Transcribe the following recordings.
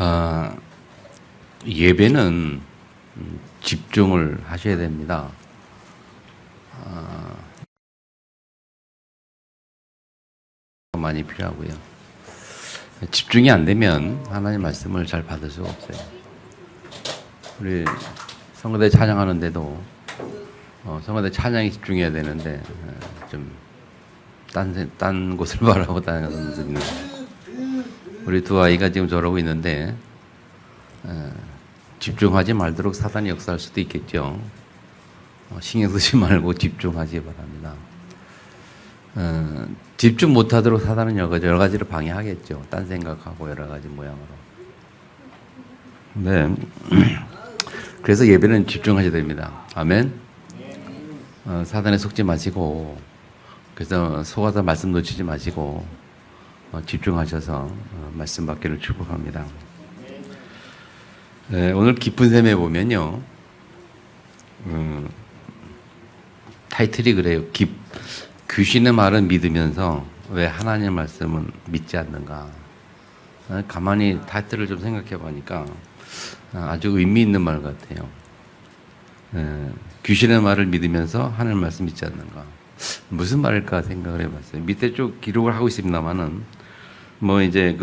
아, 예배는 집중을 하셔야 됩니다. 많이 필요하고요. 집중이 안 되면 하나님 말씀을 잘 받을 수가 없어요. 우리 성가대 찬양하는데도 성가대 찬양에 집중해야 되는데 좀 딴 곳을 바라보고 다니는 분들이 있는 거예요. 우리 두 아이가 지금 저러고 있는데 집중하지 말도록 사단이 역사할 수도 있겠죠. 신경 쓰지 말고 집중하기 바랍니다. 집중 못하도록 사단은 여러 가지로 방해하겠죠. 딴 생각하고 여러 가지 모양으로. 네. 그래서 예배는 집중하셔야 됩니다. 아멘. 사단에 속지 마시고, 그래서 속아서 말씀 놓치지 마시고 집중하셔서 말씀 받기를 축복합니다. 네, 오늘 깊은 샘에 보면요, 타이틀이 그래요. 귀신의 말은 믿으면서 왜 하나님의 말씀은 믿지 않는가. 가만히 타이틀을 좀 생각해 보니까 아주 의미 있는 말 같아요. 귀신의 말을 믿으면서 하나님의 말씀 믿지 않는가. 무슨 말일까 생각을 해봤어요. 밑에 쭉 기록을 하고 있습니다만은 이제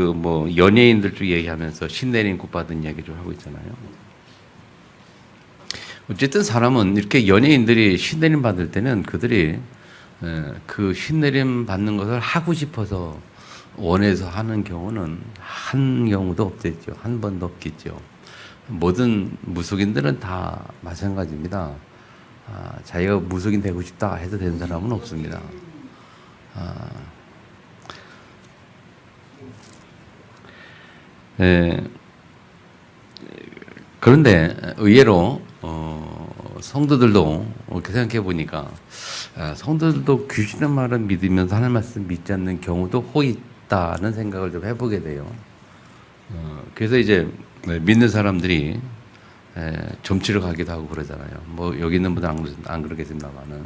연예인들 쭉 얘기하면서 신내림 굿 받은 이야기 좀 하고 있잖아요. 어쨌든 사람은 이렇게 연예인들이 신내림 받을 때는 그들이 그 신내림 받는 것을 하고 싶어서 원해서 하는 경우는 한 경우도 없겠죠. 한 번도 없겠죠. 모든 무속인들은 다 마찬가지입니다. 자기가 무속인 되고 싶다 해도 되는 사람은 없습니다. 그런데 의외로 성도들도 이렇게 생각해 보니까 성도들도 귀신의 말을 믿으면서 하나님 말씀 믿지 않는 경우도 혹 있다는 생각을 좀 해보게 돼요. 그래서 이제 믿는 사람들이 점치러 가기도 하고 그러잖아요. 여기 있는 분들은 안 그러겠습니다만은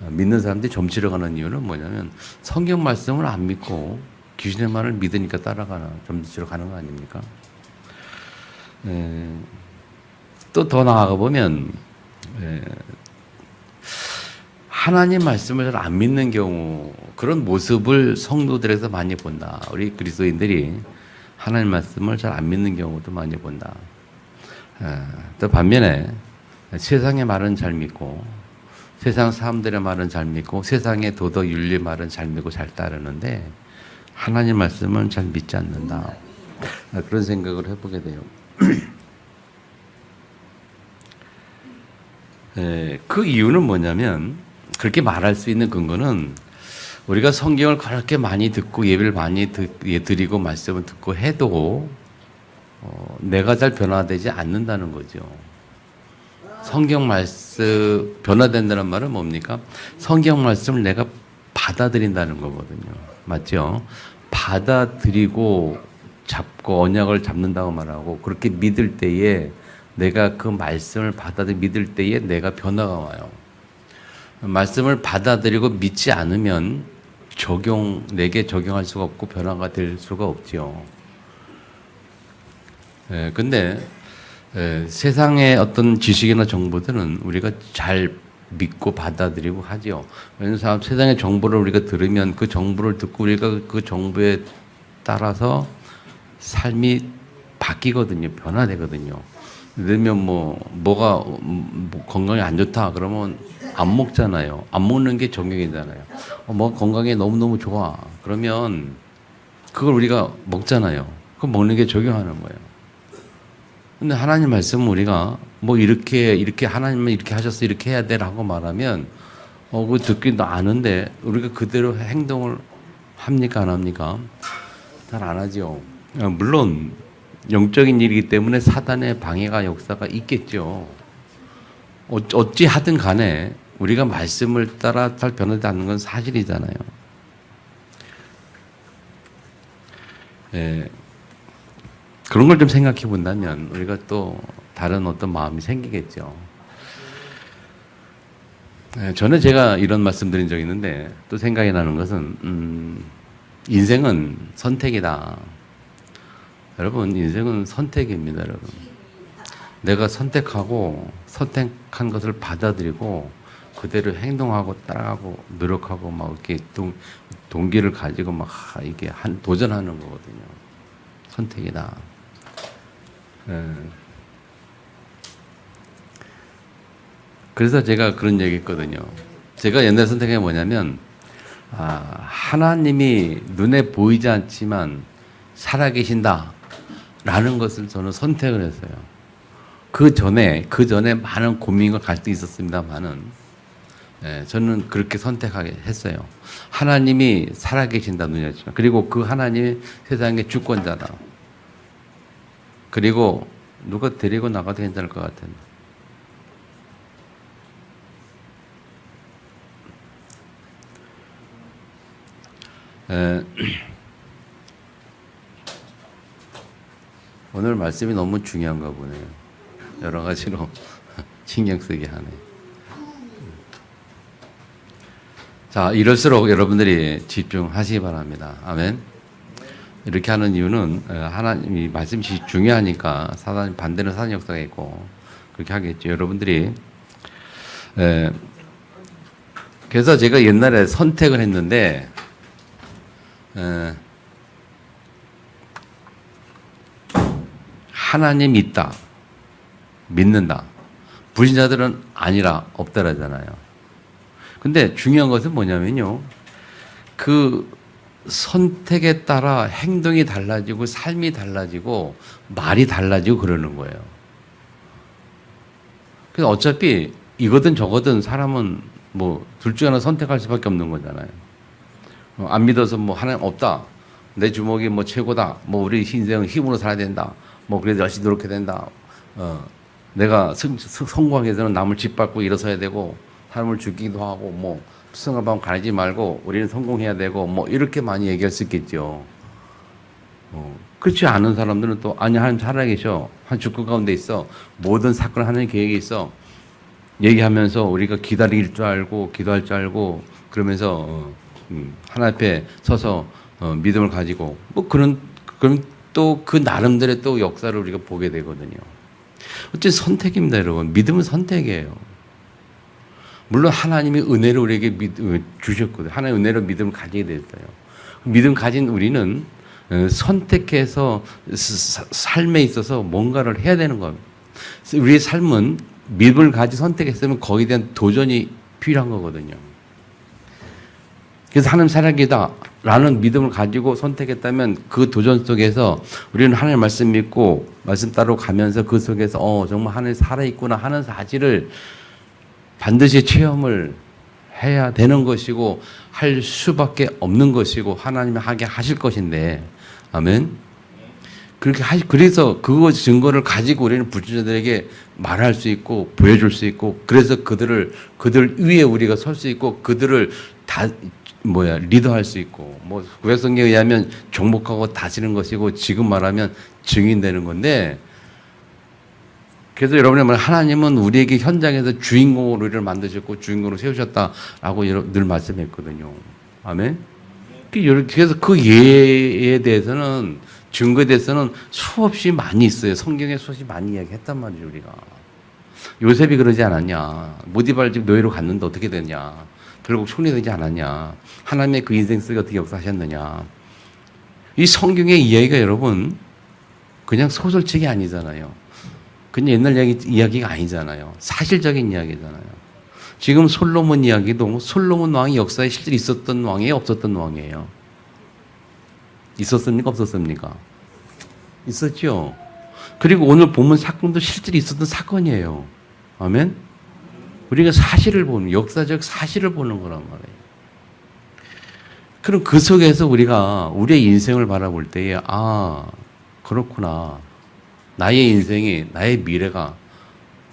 믿는 사람들이 점치러 가는 이유는 뭐냐면 성경 말씀을 안 믿고 귀신의 말을 믿으니까 따라가는, 점치러 가는 거 아닙니까? 또 더 나아가 보면 하나님 말씀을 잘 안 믿는 경우, 그런 모습을 성도들에서 많이 본다. 우리 그리스도인들이 하나님 말씀을 잘 안 믿는 경우도 많이 본다. 또 반면에 세상의 말은 잘 믿고, 세상 사람들의 말은 잘 믿고, 세상의 도덕 윤리 말은 잘 믿고 잘 따르는데 하나님 말씀은 잘 믿지 않는다. 그런 생각을 해보게 돼요. 그 이유는 뭐냐면, 그렇게 말할 수 있는 근거는 우리가 성경을 그렇게 많이 듣고 예배를 많이 드리고 말씀을 듣고 해도 내가 잘 변화되지 않는다는 거죠. 성경 말씀 변화된다는 말은 뭡니까? 성경 말씀을 내가 받아들인다는 거거든요. 맞죠? 받아들이고 잡고 언약을 잡는다고 말하고, 그렇게 믿을 때에 내가 그 말씀을 믿을 때에 내가 변화가 와요. 말씀을 받아들이고 믿지 않으면 내게 적용할 수가 없고 변화가 될 수가 없죠. 근데 세상의 어떤 지식이나 정보들은 우리가 잘 믿고 받아들이고 하죠. 왜냐하면 세상의 정보를 우리가 들으면 그 정보를 듣고 우리가 그 정보에 따라서 삶이 바뀌거든요. 변화되거든요. 그러면 뭐가 건강에 안 좋다 그러면 안 먹잖아요. 안 먹는 게 정형이잖아요. 건강에 너무너무 좋아. 그러면 그걸 우리가 먹잖아요. 그거 먹는 게 적용하는 거예요. 근데 하나님 말씀은 우리가 이렇게 하나님은 이렇게 하셨어, 이렇게 해야 돼라고 말하면 그거 듣기도 아는데 우리가 그대로 행동을 합니까, 안 합니까? 잘 안 하죠. 물론 영적인 일이기 때문에 사단의 방해가 역사가 있겠죠. 어찌 하든 간에 우리가 말씀을 따라 잘 변하지 않는 건 사실이잖아요. 그런 걸 좀 생각해 본다면 우리가 또 다른 어떤 마음이 생기겠죠. 전에 제가 이런 말씀 드린 적이 있는데 또 생각이 나는 것은 인생은 선택이다. 여러분, 인생은 선택입니다, 여러분. 내가 선택하고 선택한 것을 받아들이고 그대로 행동하고 따라가고 노력하고 막 이렇게 동기를 가지고 막 이게 도전하는 거거든요. 선택이다. 그래서 제가 그런 얘기 했거든요. 제가 옛날 선택한 게 뭐냐면, 하나님이 눈에 보이지 않지만 살아계신다 라는 것을 저는 선택을 했어요. 그 전에 많은 고민과 갈등이 있었습니다만은, 저는 그렇게 선택하게 했어요. 하나님이 살아계신다 눈에 보이지만, 그리고 그 하나님이 세상의 주권자다. 그리고 누가 데리고 나가도 괜찮을 것 같아요. 오늘 말씀이 너무 중요한가 보네요. 여러 가지로 신경 쓰게 하네. 자, 이럴수록 여러분들이 집중하시기 바랍니다. 아멘. 이렇게 하는 이유는 하나님이 말씀이 중요하니까 사단 반대는 사단 역사가 있고 그렇게 하겠죠. 여러분들이 그래서 제가 옛날에 선택을 했는데 하나님 있다, 믿는다. 불신자들은 아니라 없다라잖아요. 근데 중요한 것은 뭐냐면요, 그 선택에 따라 행동이 달라지고 삶이 달라지고 말이 달라지고 그러는 거예요. 그래서 어차피 이거든 저거든 사람은 뭐 둘 중 하나 선택할 수밖에 없는 거잖아요. 안 믿어서 뭐 하나님 없다, 내 주먹이 뭐 최고다, 뭐 우리 인생은 힘으로 살아야 된다, 뭐 그래서 열심히 노력해야 된다, 내가 성공하기 위해서는 남을 짓밟고 일어서야 되고 사람을 죽이기도 하고 뭐 승하방 가리지 말고 우리는 성공해야 되고 뭐 이렇게 많이 얘기할 수 있겠죠. 그렇지 않은 사람들은 또 아니 하나님 살아계셔, 한 주권 가운데 있어, 모든 사건 하나님 계획이 있어 얘기하면서 우리가 기다릴 줄 알고 기도할 줄 알고 그러면서 하나님 앞에 서서 믿음을 가지고 뭐 그럼 또 그 나름대로의 또 역사를 우리가 보게 되거든요. 어쨌든 선택입니다, 여러분. 믿음은 선택이에요. 물론 하나님이 은혜를 우리에게 주셨거든요. 하나님의 은혜로 믿음을 가지게 됐어요. 믿음 가진 우리는 선택해서 삶에 있어서 뭔가를 해야 되는 겁니다. 우리의 삶은 믿음을 가지고 선택했으면 거기에 대한 도전이 필요한 거거든요. 그래서 하나님 살아계다 라는 믿음을 가지고 선택했다면 그 도전 속에서 우리는 하나님의 말씀 믿고 말씀 따로 가면서 그 속에서 정말 하나님 살아있구나 하는 사실을 반드시 체험을 해야 되는 것이고 할 수밖에 없는 것이고 하나님이 하게 하실 것인데, 아멘. 그래서 그 증거를 가지고 우리는 불신자들에게 말할 수 있고 보여줄 수 있고, 그래서 그들 위에 우리가 설 수 있고 그들을 리더할 수 있고, 뭐 구약성경에 의하면 정복하고 다스리는 것이고 지금 말하면 증인되는 건데, 그래서 여러분의 말 하나님은 우리에게 현장에서 주인공으로 우리를 만드셨고 주인공으로 세우셨다라고 늘 말씀했거든요. 아멘. 그래서 그 예에 대해서는 증거에 대해서는 수없이 많이 있어요. 성경에 수없이 많이 이야기했단 말이죠. 우리가 요셉이 그러지 않았냐, 모디발 집 노예로 갔는데 어떻게 됐냐, 결국 총리되지 않았냐, 하나님의 그 인생 속에 어떻게 역사하셨느냐. 이 성경의 이야기가 여러분 그냥 소설책이 아니잖아요. 그냥 옛날 이야기가 아니잖아요. 사실적인 이야기잖아요. 지금 솔로몬 이야기도 솔로몬 왕이 역사에 실제로 있었던 왕이에요, 없었던 왕이에요? 있었습니까, 없었습니까? 있었죠. 그리고 오늘 본문 사건도 실제로 있었던 사건이에요. 아멘? 우리가 사실을 보는, 역사적 사실을 보는 거란 말이에요. 그럼 그 속에서 우리가 우리의 인생을 바라볼 때에 그렇구나. 나의 인생이, 나의 미래가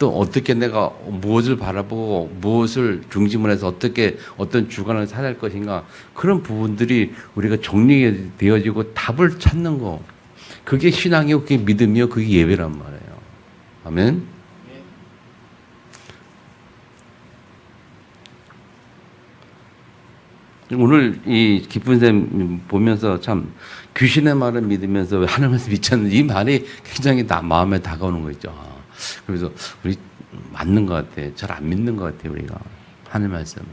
또 어떻게 내가 무엇을 바라보고 무엇을 중심으로 해서 어떻게 어떤 주관을 살아갈 것인가, 그런 부분들이 우리가 정리되어지고 답을 찾는 거, 그게 신앙이고 그게 믿음이요 그게 예배란 말이에요. 아멘. 오늘 이 기쁜 샘 보면서 참 귀신의 말을 믿으면서 왜 하나님 말씀 믿지 않는 이 말이 굉장히 마음에 다가오는 거 있죠. 그래서 우리 맞는 것 같아. 잘 안 믿는 것 같아 우리가 하나님 말씀을.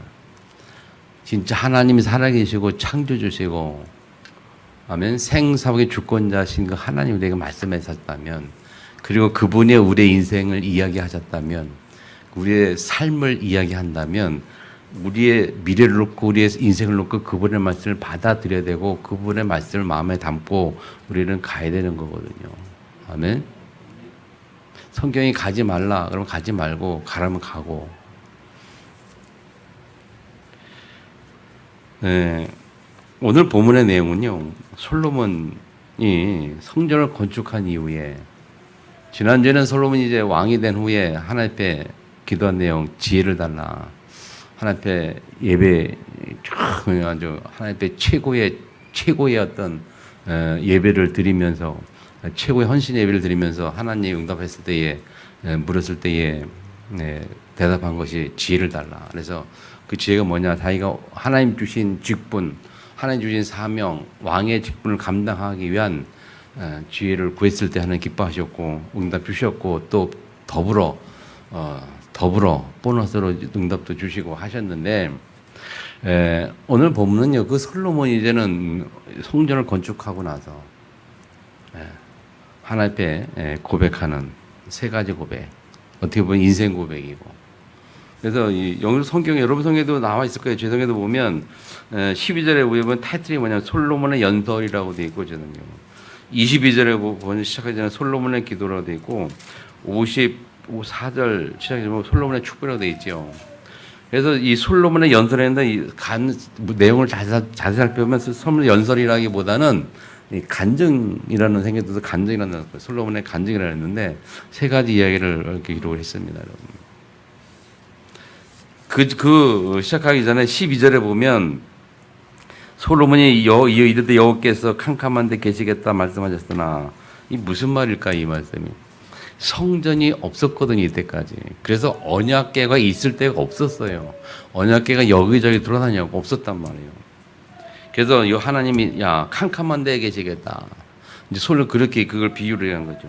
진짜 하나님이 살아계시고 창조주시고 아멘 생사복의 주권자신 그 하나님 우리에게 말씀하셨다면 그리고 그분이 우리의 인생을 이야기하셨다면 우리의 삶을 이야기한다면 우리의 미래를 놓고 우리의 인생을 놓고 그분의 말씀을 받아들여야 되고 그분의 말씀을 마음에 담고 우리는 가야 되는 거거든요. 아멘. 성경이 가지 말라 그러면 가지 말고 가라면 가고. 네. 오늘 본문의 내용은요. 솔로몬이 성전을 건축한 이후에 지난주에는 솔로몬이 이제 왕이 된 후에 하나님 앞에 기도한 내용 지혜를 달라. 하나님 앞에 예배 아주 하나님 앞에 최고의 어떤 예배를 드리면서 최고의 헌신 예배를 드리면서 하나님이 응답했을 때에 물었을 때에 대답한 것이 지혜를 달라. 그래서 그 지혜가 뭐냐? 자기가 하나님 주신 직분, 하나님 주신 사명, 왕의 직분을 감당하기 위한 지혜를 구했을 때 하나님 기뻐하셨고 응답 주셨고 또 더불어 보너스로 응답도 주시고 하셨는데 오늘 보면은요 그 솔로몬이 이제는 성전을 건축하고 나서 하나님 앞에 고백하는 세 가지 고백 어떻게 보면 인생 고백이고 그래서 이 성경 여러분 성경에도 나와 있을 거예요. 제 성경에도 보면 12절에 보면 타이틀이 뭐냐면 솔로몬의 연설이라고 되어 있고 저는요 22절에 보면 시작하기 전에 솔로몬의 기도라고 되어 있고 54절 시작해 보면 솔로몬의 축복이라고 되어 있죠. 그래서 이 솔로몬의 연설에는 내용을 자세히 살펴보면 솔로몬의 연설이라기보다는 이 간증이라는 생각이 들어서 간증이라는 솔로몬의 간증이라고 했는데 세 가지 이야기를 이렇게 기록을 했습니다, 여러분. 그 시작하기 전에 12절에 보면 솔로몬이 이르되 여호와께서 캄캄한 데 계시겠다 말씀하셨으나 이 무슨 말일까 이 말씀이 성전이 없었거든요 이때까지. 그래서 언약궤가 있을 때가 없었어요. 언약궤가 여기저기 돌아다니고 없었단 말이에요. 그래서 이 하나님이 야 캄캄한 데에 계시겠다. 이제 솔로 그렇게 그걸 비유를 한 거죠.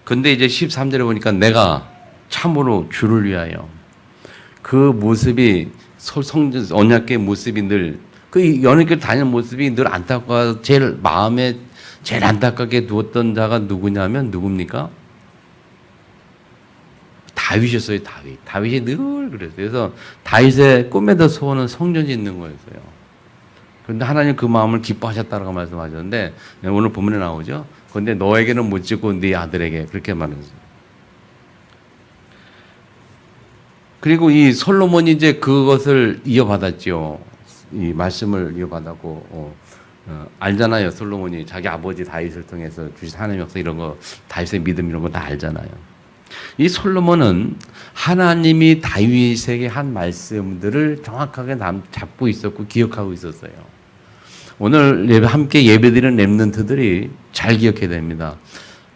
근데 이제 13절에 보니까 내가 참으로 주를 위하여 그 모습이 성전 언약궤 모습이 늘 그 연예계 다니는 모습이 늘 안타까워 제일 마음에 제일 안타깝게 두었던 자가 누구냐면 누굽니까? 다윗이었어요. 다윗이 늘 그랬어요. 그래서 다윗의 꿈에도 소원은 성전 짓는 거였어요. 그런데 하나님 그 마음을 기뻐하셨다라고 말씀하셨는데 오늘 본문에 나오죠. 그런데 너에게는 못 짓고 네 아들에게 그렇게 말했어요. 그리고 이 솔로몬이 이제 그것을 이어받았죠. 이 말씀을 이어받았고 알잖아요. 솔로몬이 자기 아버지 다윗을 통해서 주신 하나님의 역사 이런 거 다윗의 믿음 이런 거 다 알잖아요. 이 솔로몬은 하나님이 다윗에게 한 말씀들을 정확하게 잡고 있었고 기억하고 있었어요. 오늘 함께 예배드리는 렘넌트들이 잘 기억해야 됩니다.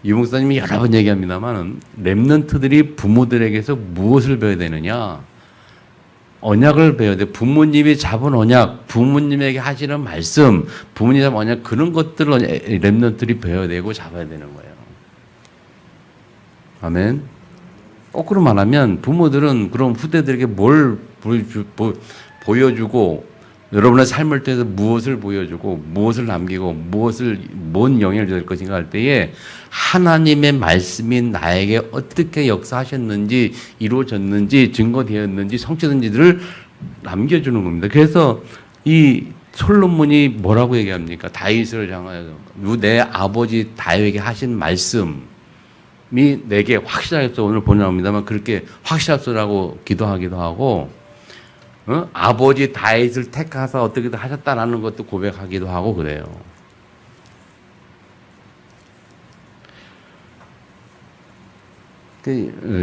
유 목사님이 여러 번 얘기합니다만 렘넌트들이 부모들에게서 무엇을 배워야 되느냐? 언약을 배워야 돼. 부모님이 잡은 언약, 부모님에게 하시는 말씀, 부모님이 잡은 언약 그런 것들을 렘넌트들이 배워야 되고 잡아야 되는 거예요. 아멘. 거꾸로 말하면 부모들은 그럼 후대들에게 뭘 보여주고 여러분의 삶을 통해서 무엇을 보여주고 무엇을 남기고 뭔 영향을 줄 것인가 할 때에 하나님의 말씀이 나에게 어떻게 역사하셨는지 이루어졌는지 증거되었는지 성취된지를 남겨주는 겁니다. 그래서 이 솔로몬이 뭐라고 얘기합니까? 다윗을 향하여 내 아버지 다윗에게 하신 말씀이 내게 확실하겠어. 오늘 보내옵니다만 그렇게 확실하소라고 기도하기도 하고 아버지 다윗을 택하사 어떻게든 하셨다라는 것도 고백하기도 하고 그래요.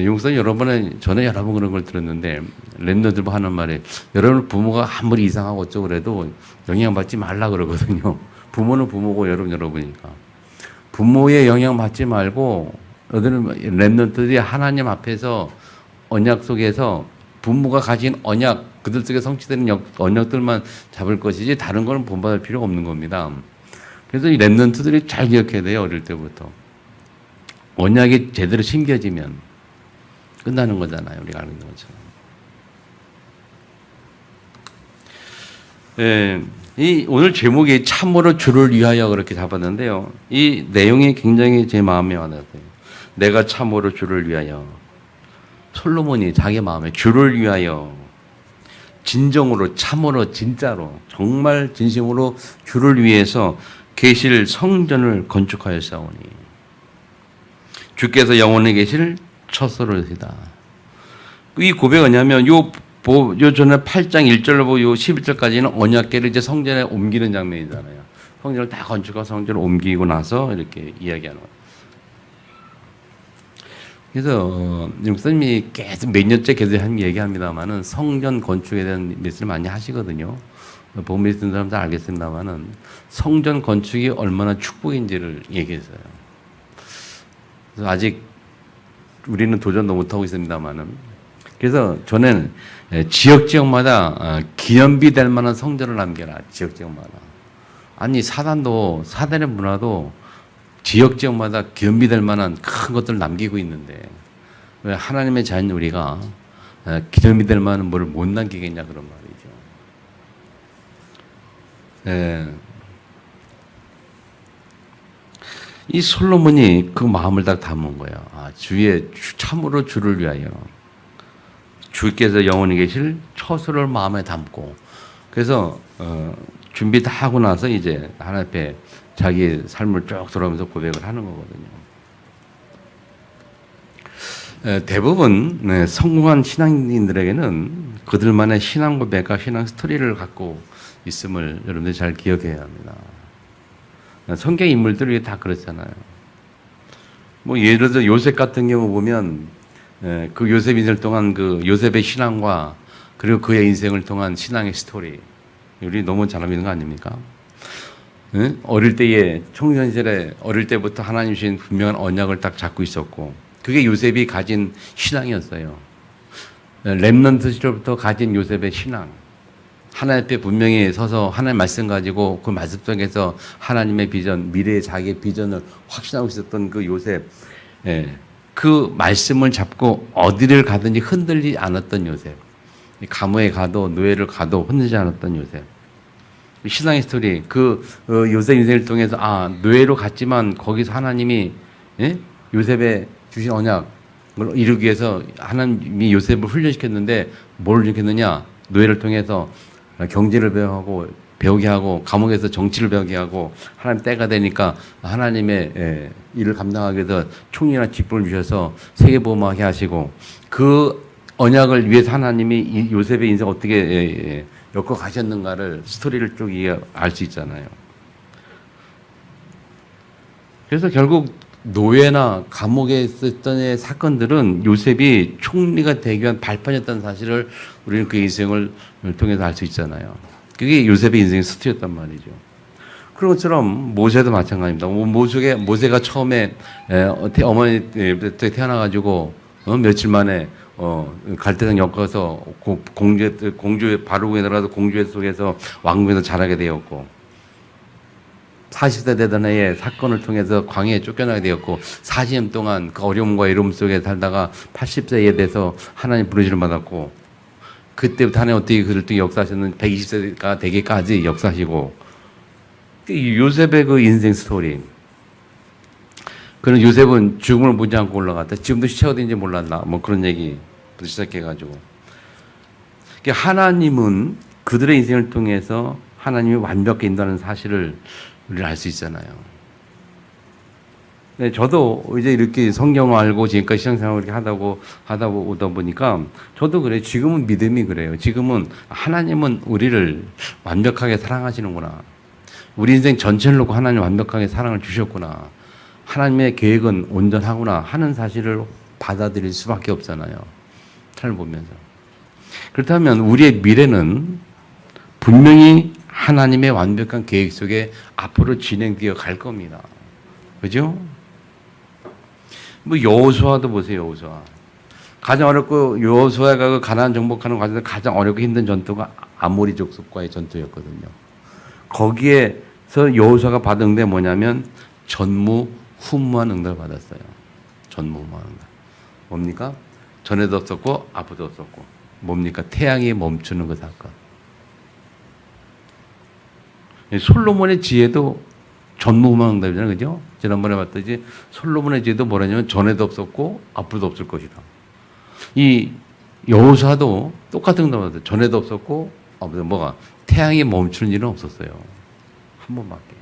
용선 여러분은 전에 여러 번 그런 걸 들었는데 랩너들 하는 말에 여러분 부모가 아무리 이상하고 어쩌고 그래도 영향받지 말라 그러거든요. 부모는 부모고 여러분이니까 부모의 영향 받지 말고 여러분 랩너들이 하나님 앞에서 언약 속에서 부모가 가진 언약, 그들 속에 성취되는 언약들만 잡을 것이지 다른 거는 본받을 필요가 없는 겁니다. 그래서 이 랩런트들이 잘 기억해야 돼요. 어릴 때부터. 언약이 제대로 심겨지면 끝나는 거잖아요. 우리가 알고 있는 것처럼. 이 오늘 제목이 참으로 주를 위하여 그렇게 잡았는데요. 이 내용이 굉장히 제 마음에 와닿았어요. 내가 참으로 주를 위하여. 솔로몬이 자기 마음에 주를 위하여 진정으로 참으로 진짜로 정말 진심으로 주를 위해서 계실 성전을 건축하였사오니 주께서 영원히 계실 처소로시다. 이 고백은 뭐냐면 요 전에 8장 1절로 보고 요 11절까지는 언약궤를 이제 성전에 옮기는 장면이잖아요. 성전을 다 건축하고 성전을 옮기고 나서 이렇게 이야기하는 거예요. 그래서 목사님이 계속 몇 년째 계속 얘기합니다만은 성전 건축에 대한 말씀을 많이 하시거든요. 복음에 있는 사람들 알겠습니다만은 성전 건축이 얼마나 축복인지를 얘기했어요. 그래서 아직 우리는 도전도 못하고 있습니다만은 그래서 저는 지역마다 기념비 될 만한 성전을 남겨라. 지역마다. 아니 사단의 문화도 지역마다 기념비 될 만한 큰 것들을 남기고 있는데 왜 하나님의 자녀인 우리가 기념비 될 만한 뭐를 못 남기겠냐 그런 말이죠. 이 솔로몬이 그 마음을 다 담은 거예요. 참으로 주를 위하여. 주께서 영원히 계실 처소를 마음에 담고. 그래서 준비 다 하고 나서 이제 하나님 앞에 자기 삶을 쭉 돌아오면서 고백을 하는 거거든요. 대부분 성공한 신앙인들에게는 그들만의 신앙 고백과 신앙 스토리를 갖고 있음을 여러분들이 잘 기억해야 합니다. 성경 인물들이 다 그렇잖아요. 뭐 예를 들어 요셉 같은 경우 보면 그 요셉 인생 동안 그 요셉의 신앙과 그리고 그의 인생을 통한 신앙의 스토리 우리 너무 잘 알고 있는 거 아닙니까? 어릴 때에 청년 시절에 어릴 때부터 하나님 주신 분명한 언약을 딱 잡고 있었고 그게 요셉이 가진 신앙이었어요. 렘넌트 시절부터 가진 요셉의 신앙. 하나님 앞에 분명히 서서 하나님 말씀 가지고 그 말씀 속에서 하나님의 비전, 미래의 자기의 비전을 확신하고 있었던 그 요셉. 그 말씀을 잡고 어디를 가든지 흔들리지 않았던 요셉. 감옥에 가도 노예를 가도 흔들리지 않았던 요셉. 신앙의 스토리. 요셉 인생을 통해서 노예로 갔지만 거기서 하나님이 요셉의 주신 언약을 이루기 위해서 하나님이 요셉을 훈련시켰는데 뭘 시켰느냐? 노예를 통해서 경제를 배우게 하고 감옥에서 정치를 배우게 하고 하나님 때가 되니까 하나님의 일을 감당하기 위해서 총리나 직분을 주셔서 세계보험하게 하시고 그 언약을 위해서 하나님이 이 요셉의 인생 어떻게 엮어 가셨는가를 스토리를 쭉 알 수 있잖아요. 그래서 결국 노예나 감옥에 있었던 사건들은 요셉이 총리가 되기 위한 발판이었다는 사실을 우리는 그 인생을 통해서 알 수 있잖아요. 그게 요셉의 인생의 스토리였단 말이죠. 그런 것처럼 모세도 마찬가지입니다. 모세가 처음에 어머니한테 태어나가지고 며칠 만에 갈대상 엮어서 공주의 바로구에 들어가서 공주의 속에서 왕궁에서 자라게 되었고 40대 되던 해에 사건을 통해서 광야에 쫓겨나게 되었고 40년 동안 그 어려움과 외로움 속에 살다가 80세에 돼서 하나님 부르심을 받았고 그때부터 하나님 어떻게 그들 중에 역사하셨는 120세가 되기까지 역사하시고 요셉의 그 인생 스토리. 그는 요셉은 죽음을 보지 않고 올라갔다. 지금도 시체가 어딘지 몰랐나. 뭐 그런 얘기부터 시작해가지고. 하나님은 그들의 인생을 통해서 하나님이 완벽히 인도하는 사실을 우리는 알 수 있잖아요. 네, 저도 이제 이렇게 성경을 알고 지금까지 신앙생활을 이렇게 하다 오다 보니까 저도 그래요. 지금은 믿음이 그래요. 지금은 하나님은 우리를 완벽하게 사랑하시는구나. 우리 인생 전체를 놓고 하나님 완벽하게 사랑을 주셨구나. 하나님의 계획은 온전하구나 하는 사실을 받아들일 수밖에 없잖아요. 삶을 보면서. 그렇다면 우리의 미래는 분명히 하나님의 완벽한 계획 속에 앞으로 진행되어 갈 겁니다. 그죠? 뭐 여호수아도 보세요. 여호수아. 가장 어렵고 여호수아가 그 가나안 정복하는 과정에서 가장 어렵고 힘든 전투가 아모리 족속과의 전투였거든요. 거기에서 여호수아가 받은 응답이 뭐냐면 전무후무한 응답을 받았어요. 전무후무한 응답. 뭡니까? 전에도 없었고 앞으로도 없었고. 뭡니까? 태양이 멈추는 그 사건. 솔로몬의 지혜도 전무후무한 응답이잖아요. 그죠? 지난번에 봤듯이 솔로몬의 지혜도 뭐라냐면 전에도 없었고 앞으로도 없을 것이다. 이 여호수아도 똑같은 응답을 받았어요. 전에도 없었고 뭐가 태양이 멈추는 일은 없었어요. 한 번밖에.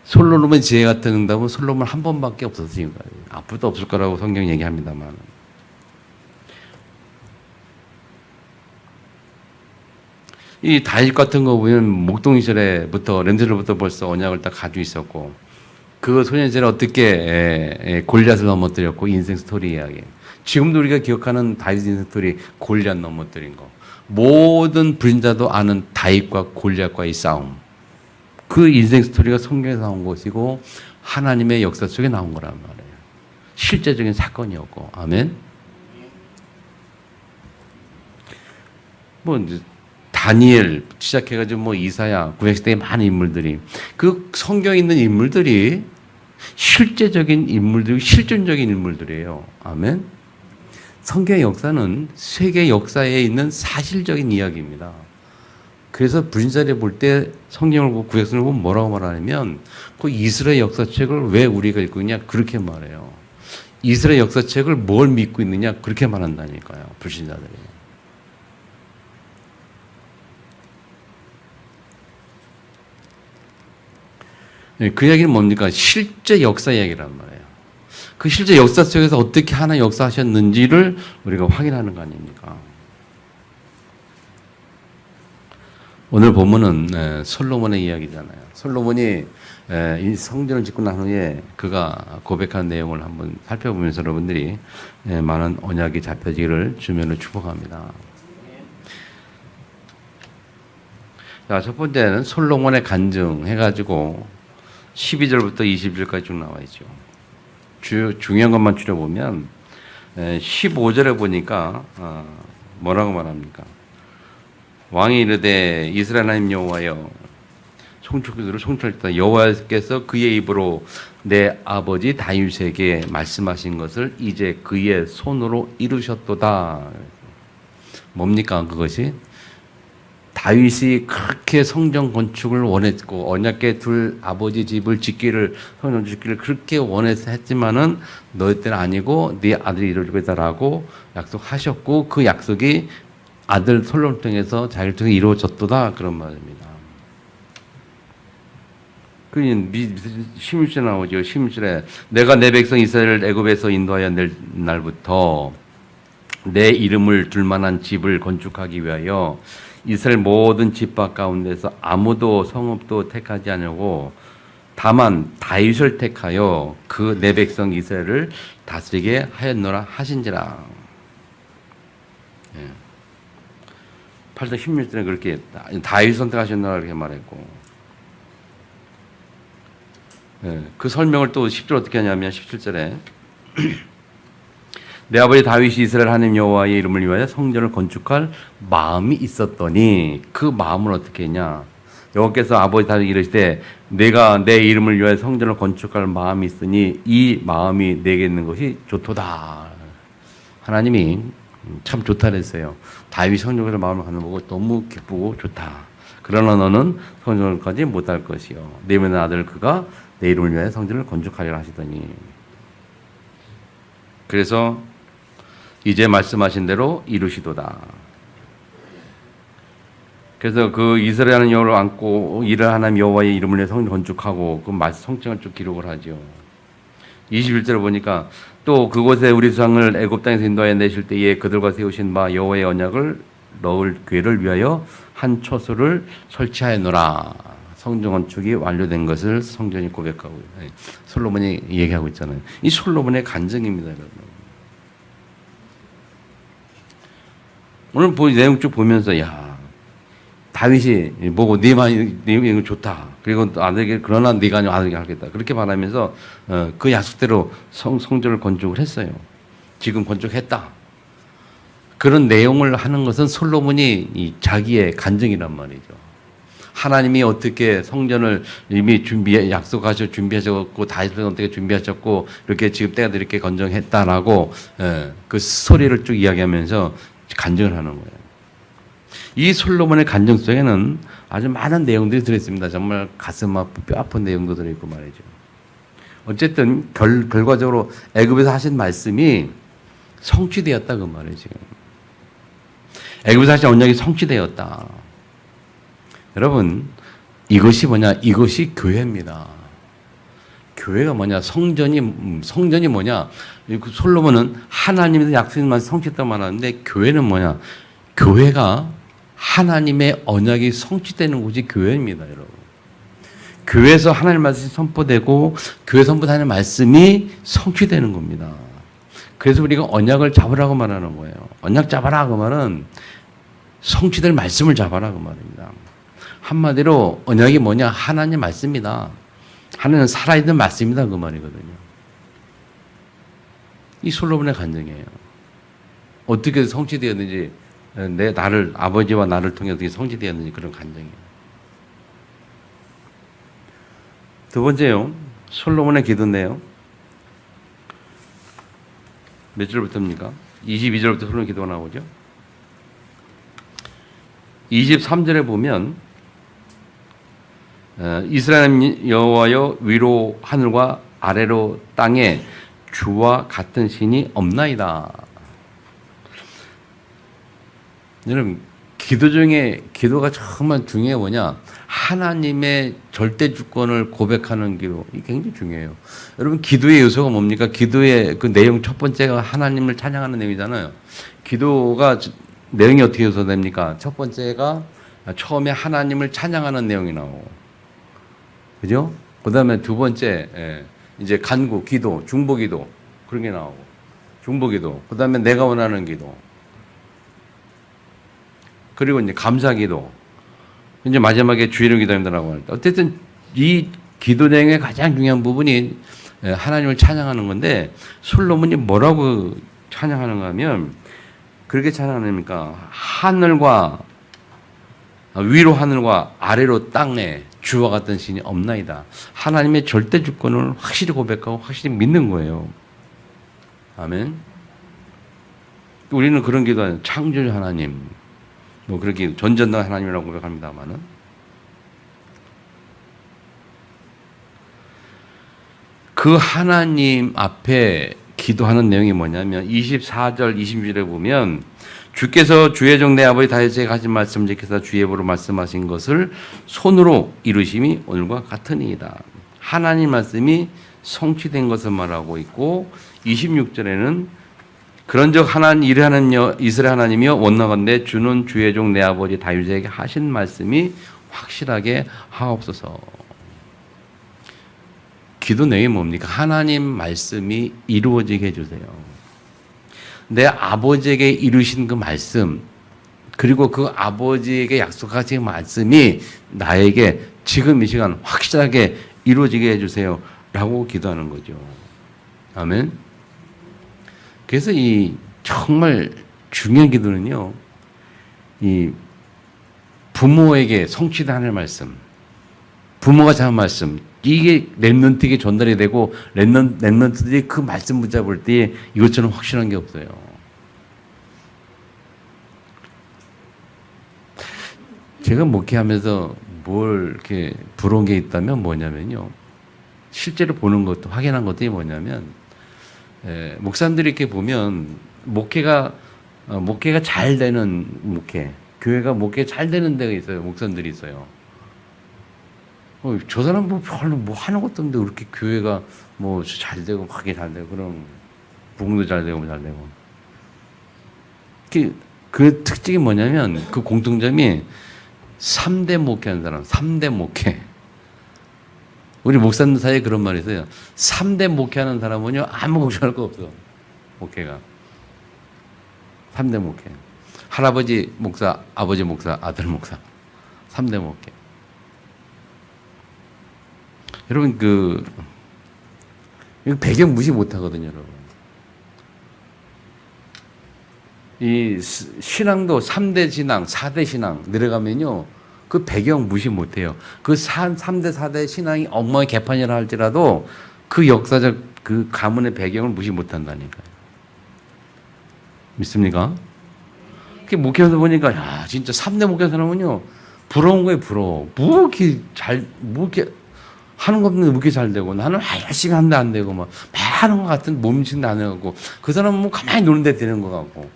솔로몬의 지혜 같은 응답은 솔로몬 한 번밖에 없었어요. 앞으로도 없을 거라고 성경 얘기합니다만. 이 다윗 같은 거 보면 목동 시절에부터 렘들부터 벌써 언약을 딱 가지고 있었고 그 소년 시절에 어떻게 골리앗을 넘어뜨렸고 인생 스토리 이야기. 지금도 우리가 기억하는 다윗 인생 스토리 골리앗 넘어뜨린 거. 모든 불신자도 아는 다윗과 골리앗과의 싸움. 그 인생 스토리가 성경에서 나온 것이고 하나님의 역사 속에 나온 거란 말이에요. 실제적인 사건이었고. 아멘. 뭐 다니엘 시작해가지고 뭐 이사야 구약시대의 많은 인물들이 그 성경에 있는 인물들이 실제적인 인물들이고 실존적인 인물들이에요. 아멘. 성경의 역사는 세계 역사에 있는 사실적인 이야기입니다. 그래서 불신자를 볼 때 성경을 보고 구약성을 보면 뭐라고 말하냐면 그 이스라엘 역사책을 왜 우리가 읽고 있냐 그렇게 말해요. 이스라엘 역사책을 뭘 믿고 있느냐 그렇게 말한다니까요. 불신자들이. 그 이야기는 뭡니까? 실제 역사 이야기란 말이에요. 그 실제 역사 속에서 어떻게 하나 역사하셨는지를 우리가 확인하는 거 아닙니까? 오늘 본문은 솔로몬의 이야기잖아요. 솔로몬이 이 성전을 짓고 난 후에 그가 고백한 내용을 한번 살펴보면서 여러분들이 많은 언약이 잡혀지기를 주면을 축복합니다. 자, 첫 번째는 솔로몬의 간증 해가지고 12절부터 20절까지 쭉 나와 있죠. 중요한 것만 줄여보면 15절에 보니까 뭐라고 말합니까? 왕이 이르되 이스라엘 하나님 여호와여 송축기도를 송축했다. 여호와께서 그의 입으로 내 아버지 다윗에게 말씀하신 것을 이제 그의 손으로 이루셨도다. 뭡니까 그것이? 다윗이 그렇게 성전 건축을 원했고 언약궤 둘 아버지 집을 짓기를 성전 짓기를 그렇게 원해서 했지만은 너희 때는 아니고 네 아들이 이루어질 거다라고 약속하셨고 그 약속이 아들 솔로몬을 통해서 자기를 통해 이루어졌도다 그런 말입니다. 그 16절에 나오죠. 16절에 내가 내 백성 이스라엘을 애굽에서 인도하여 낼 날부터 내 이름을 둘 만한 집을 건축하기 위하여 이스라엘 모든 집밥 가운데서 아무도 성읍도 택하지 않으고 다만 다윗을 택하여 그 내 백성 이스라엘을 다스리게 하였노라 하신지라. 8절 16절에 그렇게 다윗 선택하셨노라 그렇게 말했고 그 설명을 또 10절 어떻게 하냐면 17절에 내 아버지 다윗이 이스라엘 하나님 여호와의 이름을 위하여 성전을 건축할 마음이 있었더니 그 마음을 어떻게 했냐? 여호와께서 아버지 다윗에게 이르시되 내가 내 이름을 위하여 성전을 건축할 마음이 있으니 이 마음이 내게 있는 것이 좋도다. 하나님이 참 좋다 그랬어요. 다윗이 성전을 마음을 갖는 보고 너무 기쁘고 좋다. 그러나 너는 성전까지 못할 것이요. 내 믿는 아들 그가 내 이름을 위하여 성전을 건축하리라 하시더니 그래서 이제 말씀하신 대로 이루시도다. 그래서 그 이스라엘 하나님 여호와를 안고 이를 하나님 여호와의 이름을 위해 성전 건축하고 그 성경을 쭉 기록을 하죠. 21절을 보니까 또 그곳에 우리 조상을 애굽 땅에서 인도하여 내실 때에 그들과 세우신 바 여호와의 언약을 넣을 궤를 위하여 한 처소를 설치하였노라. 성전 건축이 완료된 것을 성전이 고백하고 솔로몬이 얘기하고 있잖아요. 이 솔로몬의 간증입니다, 여러분. 오늘 내용 쭉 보면서 야 다윗이 보고 네 이거 좋다. 그리고 아들에게 그러나 네가 아니면 아들에게 하겠다. 그렇게 말하면서 그 약속대로 성전을 건축을 했어요. 지금 건축했다. 그런 내용을 하는 것은 솔로몬이 이 자기의 간증이란 말이죠. 하나님이 어떻게 성전을 이미 약속하셔 준비하셨고 다윗은 어떻게 준비하셨고 이렇게 지금 때가 이렇게 건정했다라고 그 스토리를 쭉 이야기하면서 간증을 하는 거예요. 이 솔로몬의 간증 속에는 아주 많은 내용들이 들어있습니다. 정말 가슴 아프고 뼈 아픈 내용도 들어있고 말이죠. 어쨌든 결과적으로 애굽에서 하신 말씀이 성취되었다 그 말이에요. 지금 애굽에서 하신 언약이 성취되었다. 여러분 이것이 뭐냐? 이것이 교회입니다. 교회가 뭐냐? 성전이 뭐냐? 솔로몬은 하나님의 약속만 성취했다고 말하는데 교회는 뭐냐? 교회가 하나님의 언약이 성취되는 곳이 교회입니다, 여러분. 교회에서 하나님 말씀이 선포되고 교회 선포되는 말씀이 성취되는 겁니다. 그래서 우리가 언약을 잡으라고 말하는 거예요. 언약 잡아라 그 말은 성취될 말씀을 잡아라 그 말입니다. 한마디로 언약이 뭐냐? 하나님 말씀이다. 하나님은 살아있는 말씀이다 그 말이거든요. 이 솔로몬의 간증이에요. 어떻게 성취되었는지 나를 아버지와 나를 통해 어떻게 성취되었는지 그런 간증이에요. 두 번째요. 솔로몬의 기도인데요. 몇 절부터입니까? 22절부터 솔로몬 기도가 나오죠. 23절에 보면 이스라엘 여호와여 위로 하늘과 아래로 땅에 주와 같은 신이 없나이다. 여러분 기도 중에 기도가 정말 중요해 뭐냐? 하나님의 절대 주권을 고백하는 기도. 이게 굉장히 중요해요. 여러분 기도의 요소가 뭡니까? 기도의 그 내용 첫 번째가 하나님을 찬양하는 내용이잖아요. 기도가 내용이 어떻게 요소됩니까? 첫 번째가 처음에 하나님을 찬양하는 내용이 나오고 그죠? 그 다음에 두 번째, 이제 간구, 기도, 중보 기도, 그런 게 나오고, 중보 기도, 그 다음에 내가 원하는 기도, 그리고 이제 감사 기도, 이제 마지막에 주의를 기도한다라고 합니다. 어쨌든 이 기도 내용의 가장 중요한 부분이 하나님을 찬양하는 건데, 솔로몬이 뭐라고 찬양하는가 하면, 그렇게 찬양합니까? 위로 하늘과 아래로 땅에 주와 같은 신이 없나이다. 하나님의 절대 주권을 확실히 고백하고 확실히 믿는 거예요. 아멘. 우리는 그런 기도하는 창조주 하나님, 뭐 그렇게 전전당 하나님이라고 고백합니다만은 그 하나님 앞에 기도하는 내용이 뭐냐면 24절, 26절에 보면 주께서 주의 종 내 아버지 다윗에게 하신 말씀 지켜서 주의 입으로 말씀하신 것을 손으로 이루심이 오늘과 같으니이다. 하나님 말씀이 성취된 것을 말하고 있고 26절에는 그런즉 이스라엘 하나님이여 원나건대 주는 주의 종 내 아버지 다윗에게 하신 말씀이 확실하게 하옵소서. 기도 내용이 뭡니까? 하나님 말씀이 이루어지게 해주세요. 내 아버지에게 이루신 그 말씀, 그리고 그 아버지에게 약속하신 말씀이 나에게 지금 이 시간 확실하게 이루어지게 해주세요. 라고 기도하는 거죠. 아멘. 그래서 이 정말 중요한 기도는요, 이 부모에게 성취하는 말씀, 부모가 잘한 말씀, 이게 랩런트에게 전달이 되고 랩런트들이 그 말씀 붙잡을 때 이것처럼 확실한 게 없어요. 제가 목회하면서 뭘 이렇게 부러운 게 있다면 뭐냐면요. 실제로 보는 것도 확인한 것들이 뭐냐면 목사님들이 이렇게 보면 목회가 잘 되는 교회가 목회 잘 되는 데가 있어요. 목사님들이 있어요. 저 사람 뭐 별로 뭐 하는 것도 없는데 그렇게 교회가 뭐 잘 되고 하게 잘 되고 그런 부흥도 잘 되고 잘 되고 그 특징이 뭐냐면 그 공통점이 3대 목회하는 사람, 3대 목회. 우리 목사님 사이에 그런 말이 있어요. 3대 목회하는 사람은요 아무 걱정할 거 없어. 목회가 3대 목회. 할아버지 목사, 아버지 목사, 아들 목사. 3대 목회. 여러분 이거 배경 무시 못 하거든요, 여러분. 이 신앙도 3대 신앙, 4대 신앙 내려가면요. 그 배경 무시 못 해요. 그 3대, 4대 신앙이 엉망의 개판이라 할지라도 그 역사적 그 가문의 배경을 무시 못 한다니까요. 믿습니까? 그 목회에서 보니까, 야, 진짜 3대 목회 사람은요, 부러운 거예요, 부러워. 뭐 이렇게 하는 거 없는데 뭐 이렇게 잘 되고, 나는 열심히 하는데 안 되고, 막 하는 것 같은 몸치는데 안 해갖고, 그 사람은 뭐 가만히 노는데 되는 것 같고.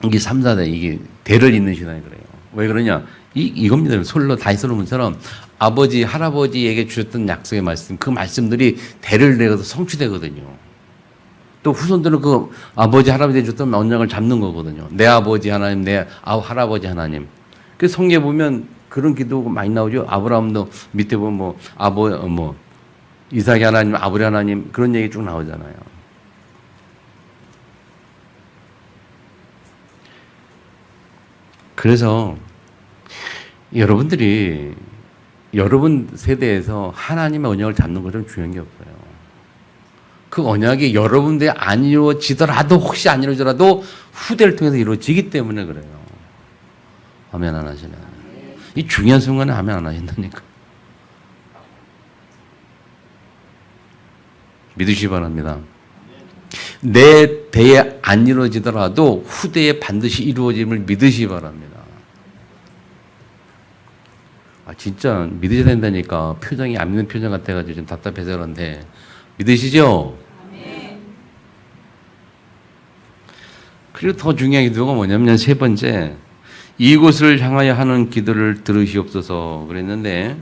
이게 3, 4대, 이게 대를 잇는 신앙이 그래요. 왜 그러냐? 이겁니다. 다윗 솔로몬처럼 아버지, 할아버지에게 주셨던 약속의 말씀, 그 말씀들이 대를 내어서 성취되거든요. 또 후손들은 그 아버지, 할아버지에게 줬던 언약을 잡는 거거든요. 내 아버지 하나님, 내 할아버지 하나님. 그 성경에 보면 그런 기도 많이 나오죠. 아브라함도 밑에 보면 이삭이 하나님, 아브리 하나님, 그런 얘기 쭉 나오잖아요. 그래서 여러분들이 여러분 세대에서 하나님의 언약을 잡는 것 좀 중요한 게 없어요. 그 언약이 여러분들이 안 이루어지더라도, 혹시 안 이루어지더라도 후대를 통해서 이루어지기 때문에 그래요. 아멘 안 하시네. 이 중요한 순간에 아멘 안 하신다니까. 믿으시기 바랍니다. 내 대에 안 이루어지더라도 후대에 반드시 이루어짐을 믿으시기 바랍니다. 진짜 믿으셔야 된다니까. 표정이 안 믿는 표정 같아가지고 좀 답답해서 그런데 믿으시죠? 그리고 더 중요한 기도가 뭐냐면 세 번째, 이곳을 향하여 하는 기도를 들으시옵소서 그랬는데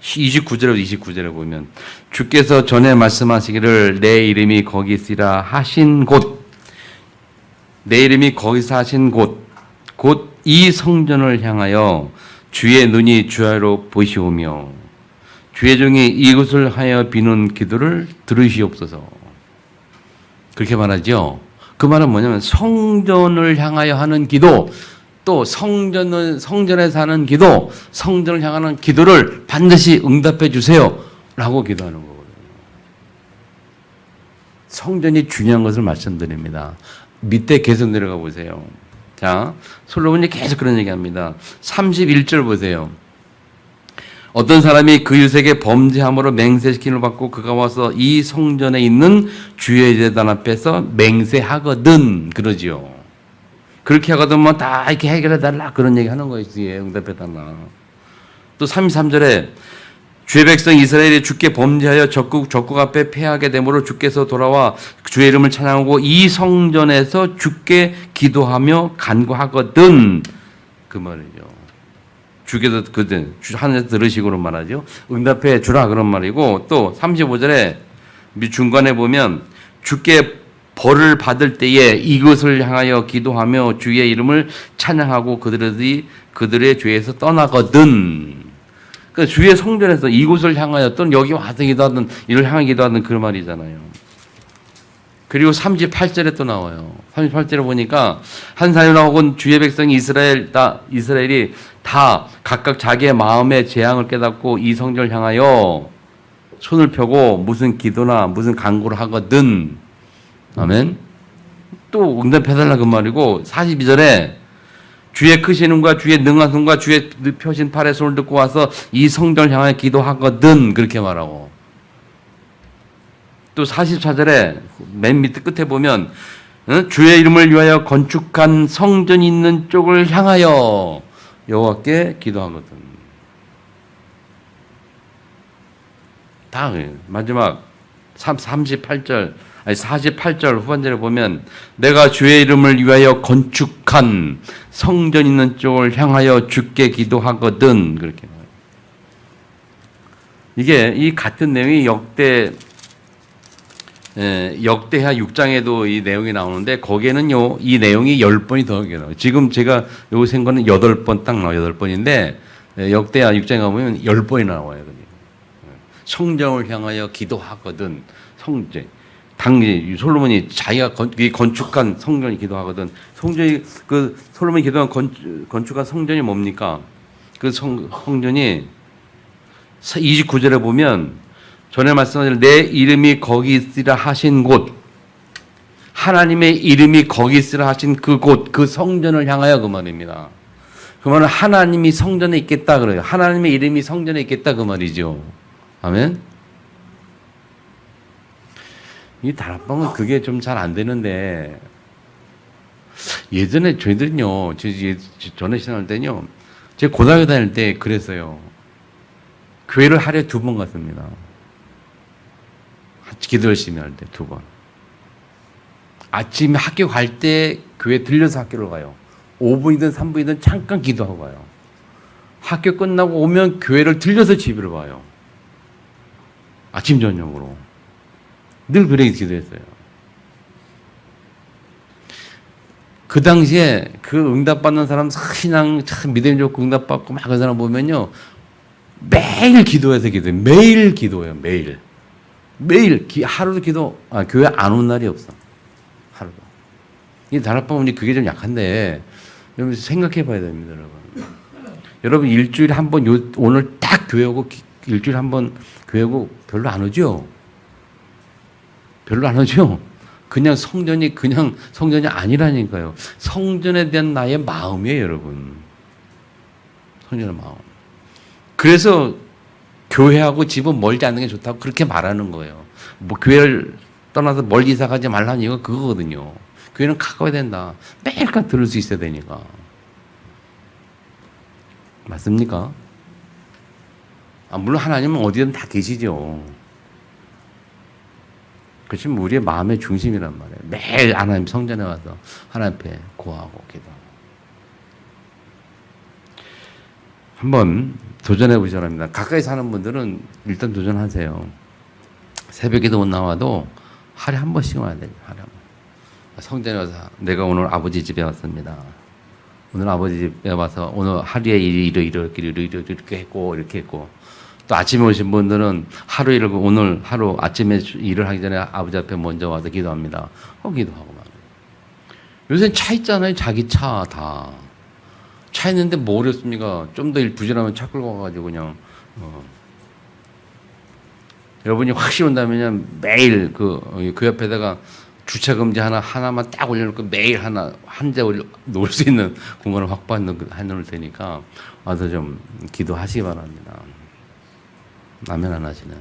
29절에 보면 주께서 전에 말씀하시기를 내 이름이 거기 있으리라 하신 곳, 내 이름이 거기서 하신 곳, 곧 이 성전을 향하여 주의 눈이 주야로 보시오며 주의 종이 이곳을 하여 비는 기도를 들으시옵소서. 그렇게 말하죠. 그 말은 뭐냐면 성전을 향하여 하는 기도, 또 성전에서 하는 기도, 성전을 향하는 기도를 반드시 응답해 주세요 라고 기도하는 거거든요. 성전이 중요한 것을 말씀드립니다. 밑에 계속 내려가 보세요. 자, 솔로몬이 계속 그런 얘기합니다. 31절 보세요. 어떤 사람이 그 유색에 범죄함으로 맹세시킴을 받고 그가 와서 이 성전에 있는 주의 제단 앞에서 맹세하거든 그러지요. 그렇게 하거든 뭐 다 이렇게 해결해달라 그런 얘기 하는 거예요. 응답해달라. 또 33절에 주의 백성 이스라엘이 주께 범죄하여 적국 앞에 패하게 되므로 주께서 돌아와 주의 이름을 찬양하고 이 성전에서 주께 기도하며 간구하거든 그 말이죠. 주께서 하늘에서 들으시고로 말하죠. 응답해 주라 그런 말이고, 또 35절에 중간에 보면 주께 벌을 받을 때에 이것을 향하여 기도하며 주의 이름을 찬양하고 그들의 죄에서 떠나거든. 그러니까 주의 성전에서 이곳을 향하여 또는 여기 와서 기도하든 이를 향해 기도하든 그 말이잖아요. 그리고 38절에 또 나와요. 38절에 보니까 한 사람이나 혹은 주의 백성이 이스라엘이 다 각각 자기의 마음의 재앙을 깨닫고 이 성전을 향하여 손을 펴고 무슨 기도나 무슨 간구를 하거든. 아멘. 또 응답해달라 그 말이고 42절에 주의 크신 눈과 주의 능한 손과 주의 펴신 팔의 손을 듣고 와서 이 성전을 향하여 기도하거든 그렇게 말하고, 또 44절에 맨 밑에 끝에 보면 주의 이름을 위하여 건축한 성전이 있는 쪽을 향하여 여호와께 기도하거든. 다 마지막 48절 후반절에 보면 내가 주의 이름을 위하여 건축한 성전 있는 쪽을 향하여 주께 기도하거든 그렇게 말해요. 이게 이 같은 내용이 역대하 6장에도 이 내용이 나오는데 거기에는요 이 내용이 10번이 더 나와요. 지금 제가 요거 센 거는 8번 딱 나와요. 8번인데 역대하 6장에 가보면 10번이 나와요. 성전을 향하여 기도하거든. 성전. 당시 솔로몬이 자기가 건축한 성전이 기도하거든. 솔로몬이 기도한 건축한 성전이 뭡니까? 그 성전이 29절에 보면 전에 말씀하신 내 이름이 거기 있으라 하신 곳, 하나님의 이름이 거기 있으라 하신 그 곳, 그 성전을 향하여 그 말입니다. 그 말은 하나님이 성전에 있겠다 그래요. 하나님의 이름이 성전에 있겠다 그 말이죠. 아멘. 이 다락방은 그게 좀 잘 안 되는데, 예전에 저희들은요, 전에 신앙할 때는요, 제 고등학교 다닐 때 그랬어요. 교회를 하루에 2번 갔습니다. 기도 열심히 할 때 2번. 아침에 학교 갈 때 교회 들려서 학교를 가요. 5분이든 3분이든 잠깐 기도하고 가요. 학교 끝나고 오면 교회를 들려서 집으로 와요. 아침 저녁으로. 늘 그렇게 기도했어요. 그 당시에 그 응답받는 사람, 신앙 참 믿음이 좋고 응답받고 막 그 사람 보면요, 매일 기도해서 기도해요. 매일 기도해요. 매일. 매일 하루도 교회 안 온 날이 없어. 하루도. 이 다락방은 그게 좀 약한데, 여러분 생각해 봐야 됩니다, 여러분. 여러분 일주일에 한 번, 오늘 딱 교회 오고, 일주일에 한 번 교회 오고 별로 안 오죠? 별로 안 오죠? 그냥 성전이 아니라니까요. 성전에 대한 나의 마음이에요, 여러분. 성전의 마음. 그래서 교회하고 집은 멀지 않는 게 좋다고 그렇게 말하는 거예요. 뭐 교회를 떠나서 멀리 이사 가지 말라는 이유가 그거거든요. 교회는 가까워야 된다. 매일같이 들을 수 있어야 되니까. 맞습니까? 물론 하나님은 어디든 다 계시죠. 그렇지만 우리의 마음의 중심이란 말이에요. 매일 하나님 성전에 와서 하나님 앞에 고하고 기도하고. 한번 도전해 보시기 바랍니다. 가까이 사는 분들은 일단 도전하세요. 새벽에도 못 나와도 하루에 한 번씩 와야 돼요. 하루에 한 번. 성전에 와서 내가 오늘 아버지 집에 왔습니다. 오늘 아버지 집에 와서 오늘 하루에 이렇게 했고 이렇게 했고, 또 아침에 오신 분들은 하루 일을 오늘 하루 아침에 일을 하기 전에 아버지 앞에 먼저 와서 기도합니다. 기도하고 막. 요새 차 있잖아요. 자기 차 다. 차 있는데 뭐 어렵습니까? 좀 더 일 부진하면 차 끌고 가가지고 그냥 여러분이 확실히 온다면 매일 그 옆에다가 주차 금지 하나만 딱 올려놓고 매일 한 대 놓을 수 있는 공간을 확보해 놓을 테니까 와서 좀 기도하시기 바랍니다. 아멘 안 하시네.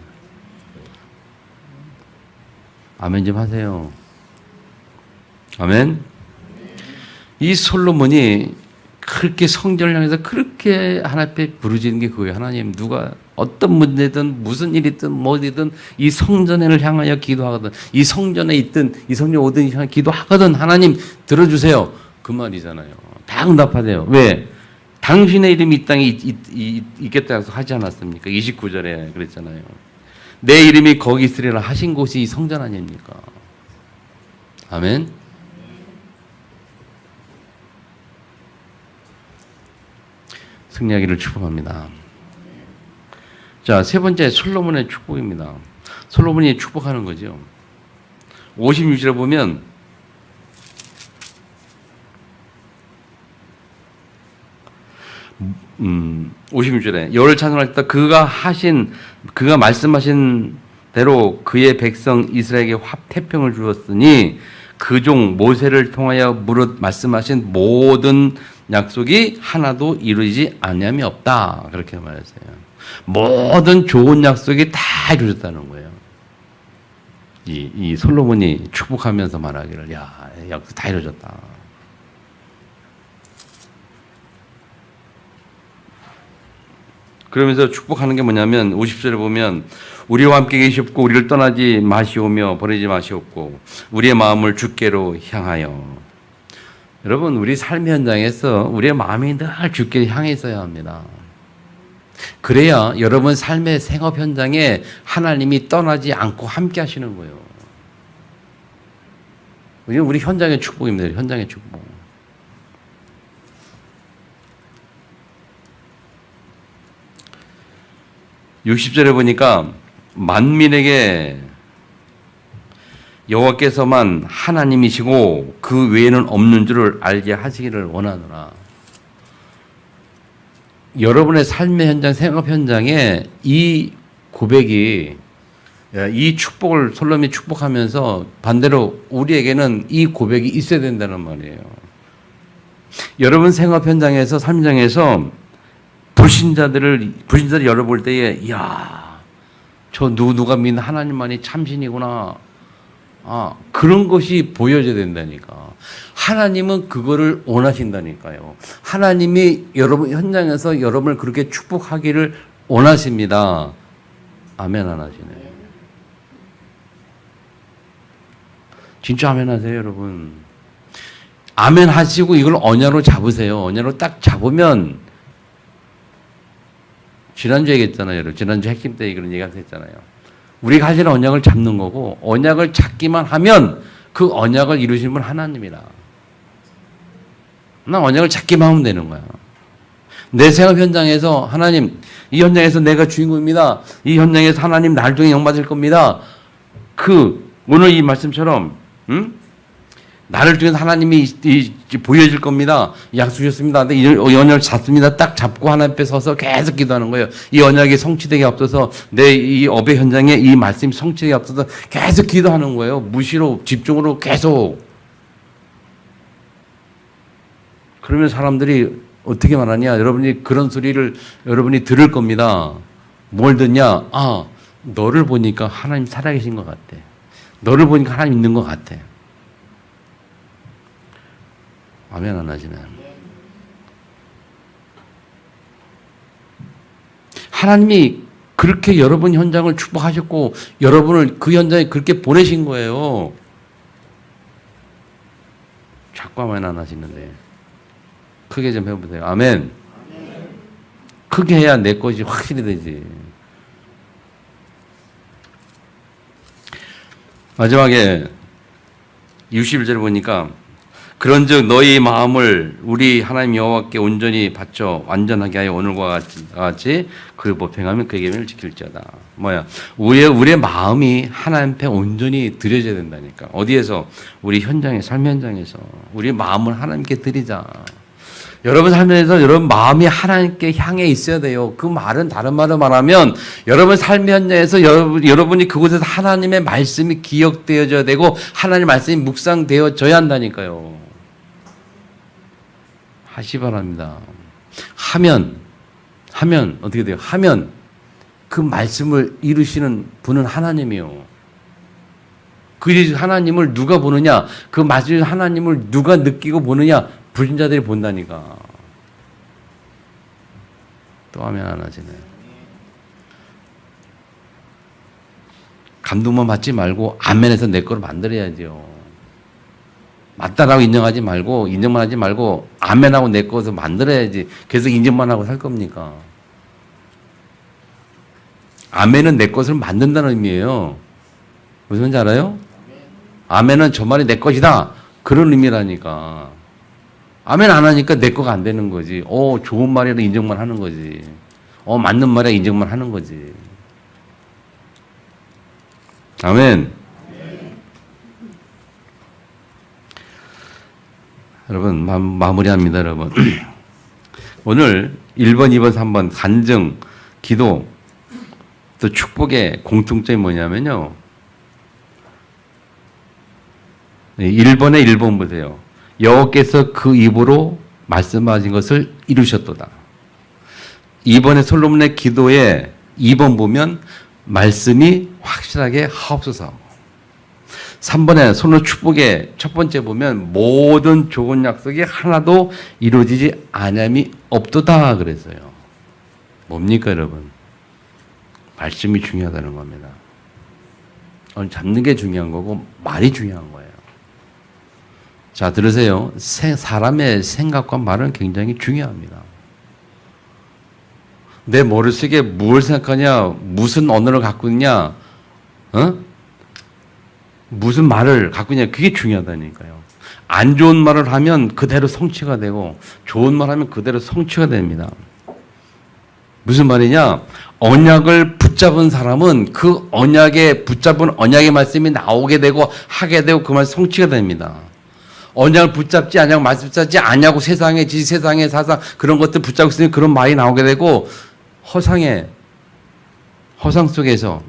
아멘 좀 하세요. 아멘. 이 솔로몬이 그렇게 성전을 향해서 그렇게 하나님 앞에 부르짖는 게 그거예요. 하나님, 누가 어떤 문제든 무슨 일이든 뭐든 이 성전을 향하여 기도하거든, 이 성전에 있든 이 성전 오든 향해 기도하거든 하나님 들어주세요. 그 말이잖아요. 다 응답하대요. 왜? 당신의 이름이 이 땅에 있겠다 해서 하지 않았습니까? 29절에 그랬잖아요. 내 이름이 거기 있으리라 하신 곳이 이 성전 아닙니까? 아멘. 승리하기를 축복합니다. 자, 세 번째 솔로몬의 축복입니다. 솔로몬이 축복하는 거죠. 56절에 보면 음, 56절에 여호와를 찬송할 때 그가 말씀하신 대로 그의 백성 이스라엘에게 태평을 주었으니 그 종 모세를 통하여 무릇 말씀하신 모든 약속이 하나도 이루어지지 아니함이 없다. 그렇게 말했어요. 모든 좋은 약속이 다 이루어졌다는 거예요. 이 솔로몬이 축복하면서 말하기를, 야, 약속 다 이루어졌다. 그러면서 축복하는 게 뭐냐면 50절에 보면 우리와 함께 계시옵고 우리를 떠나지 마시오며 버리지 마시옵고 우리의 마음을 주께로 향하여. 여러분, 우리 삶의 현장에서 우리의 마음이 늘 주께 향해 있어야 합니다. 그래야 여러분 삶의 생업 현장에 하나님이 떠나지 않고 함께 하시는 거예요. 우리 현장의 축복입니다. 현장의 축복. 60절에 보니까 만민에게 여호와께서만 하나님이시고 그 외에는 없는 줄을 알게 하시기를 원하노라. 여러분의 삶의 현장, 생업 현장에 이 고백이 이 축복을 솔로몬이 축복하면서 반대로 우리에게는 이 고백이 있어야 된다는 말이에요. 여러분 생업 현장에서 삶장에서 불신자들을 열어볼 때에 이야 저 누가 믿는 하나님만이 참신이구나. 그런 것이 보여져야 된다니까. 하나님은 그거를 원하신다니까요. 하나님이 여러분 현장에서 여러분을 그렇게 축복하기를 원하십니다. 아멘 안 하시네. 진짜 아멘 하세요, 여러분. 아멘 하시고 이걸 언야로 잡으세요. 언야로 딱 잡으면 지난주에 얘기했잖아요. 여러분. 지난주 핵심 때 그런 얘기 했잖아요. 우리가 할 일은 언약을 잡는 거고 언약을 잡기만 하면 그 언약을 이루시는 분 하나님이라. 난 언약을 잡기만 하면 되는 거야. 내 생업 현장에서 하나님 이 현장에서 내가 주인공입니다. 이 현장에서 하나님 날 중에 영받을 겁니다. 오늘 이 말씀처럼 나를 통해서 하나님이 보여질 겁니다. 약속하셨습니다. 근데 이 언약을 잡습니다. 딱 잡고 하나님 앞에 서서 계속 기도하는 거예요. 이 언약이 성취되게 앞서서 내 이 업의 현장에 이 말씀이 성취되게 앞서서 계속 기도하는 거예요. 무시로 집중으로 계속. 그러면 사람들이 어떻게 말하냐? 여러분이 그런 소리를 여러분이 들을 겁니다. 뭘 듣냐? 너를 보니까 하나님 살아계신 것 같아. 너를 보니까 하나님 있는 것 같아. 아멘 안 하시네. 하나님이 그렇게 여러분 현장을 축복하셨고 여러분을 그 현장에 그렇게 보내신 거예요. 자꾸 아멘 안 하시는데 크게 좀 해보세요. 아멘. 크게 해야 내 것이 확실히 되지. 마지막에 61절을 보니까 그런즉 너희 마음을 우리 하나님 여호와께 온전히 바쳐 완전하게 하여 오늘과 같이 그 법행하면 그의 계명을 지킬지어다. 우리의 마음이 하나님 앞에 온전히 드려져야 된다니까. 어디에서? 우리 현장에, 삶 현장에서 우리 마음을 하나님께 드리자. 여러분 삶에서 여러분 마음이 하나님께 향해 있어야 돼요. 그 말은 다른 말로 말하면 여러분 삶 현장에서 여러분이 그곳에서 하나님의 말씀이 기억되어져야 되고 하나님의 말씀이 묵상되어져야 한다니까요. 하시 바랍니다. 하면 어떻게 돼요? 하면 그 말씀을 이루시는 분은 하나님이요. 그 하나님을 누가 보느냐? 그 말씀 하나님을 누가 느끼고 보느냐? 불신자들이 본다니까. 또 하면 안 하시네. 감동만 받지 말고 아멘해서 내 거로 만들어야죠. 맞다라고 인정하지 말고 인정만 하지 말고 아멘하고 내 것을 만들어야지. 계속 인정만 하고 살 겁니까? 아멘은 내 것을 만든다는 의미예요. 무슨 말인지 알아요? 아멘은 저 말이 내 것이다. 그런 의미라니까. 아멘 안 하니까 내 거가 안 되는 거지. 좋은 말이라 인정만 하는 거지. 맞는 말이라 인정만 하는 거지. 아멘. 여러분 마무리합니다. 여러분 오늘 1번, 2번, 3번 간증, 기도 또 축복의 공통점이 뭐냐면요. 1번에 1번 보세요. 여호와께서 그 입으로 말씀하신 것을 이루셨도다. 2번에 솔로몬의 기도에 2번 보면 말씀이 확실하게 하옵소서. 3번에 솔로몬 축복의 첫 번째 보면 모든 좋은 약속이 하나도 이루어지지 아니함이 없도다 그랬어요. 뭡니까 여러분? 말씀이 중요하다는 겁니다. 잡는 게 중요한 거고 말이 중요한 거예요. 자, 들으세요. 사람의 생각과 말은 굉장히 중요합니다. 내 머릿속에 무엇을 생각하냐, 무슨 언어를 갖고 있냐, 무슨 말을 갖고 있냐, 그게 중요하다니까요. 안 좋은 말을 하면 그대로 성취가 되고, 좋은 말 하면 그대로 성취가 됩니다. 무슨 말이냐? 언약을 붙잡은 사람은 그 언약에 붙잡은 언약의 말씀이 나오게 되고, 하게 되고, 그 말 성취가 됩니다. 언약을 붙잡지 않냐고 말씀 붙잡지 않냐고 세상의 지 세상의 사상 그런 것들 붙잡고 있으면 그런 말이 나오게 되고 허상 속에서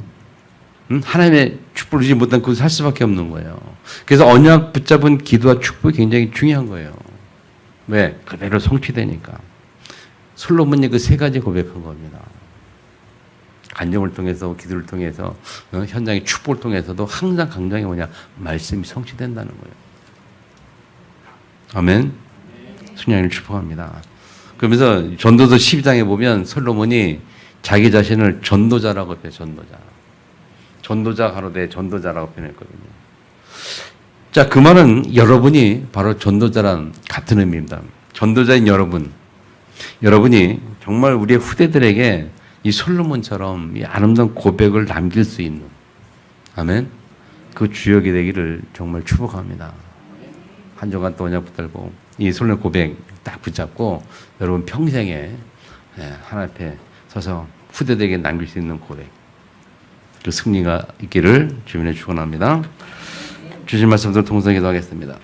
하나님의 축복을 누리지 못한 그곳에 살 수밖에 없는 거예요. 그래서 언약 붙잡은 기도와 축복이 굉장히 중요한 거예요. 왜? 그대로 성취되니까. 솔로몬이 그 세 가지 고백한 겁니다. 간증을 통해서, 기도를 통해서, 현장의 축복을 통해서도 항상 강조한 게 뭐냐? 말씀이 성취된다는 거예요. 아멘. 순양이를 축복합니다. 그러면서 전도서 12장에 보면 솔로몬이 자기 자신을 전도자라고 표현해요. 전도자. 전도자 가로되 전도자라고 표현했거든요. 자, 그 말은 여러분이 바로 전도자란 같은 의미입니다. 전도자인 여러분. 여러분이 정말 우리의 후대들에게 이 솔로몬처럼 이 아름다운 고백을 남길 수 있는, 아멘, 그 주역이 되기를 정말 축복합니다. 한 주간 또 언약 붙들고 이 솔로몬 고백 딱 붙잡고 여러분 평생에 하나님 앞에 서서 후대들에게 남길 수 있는 고백, 그 승리가 있기를 주님의 축원합니다. 주신 말씀들 통성기도 하겠습니다.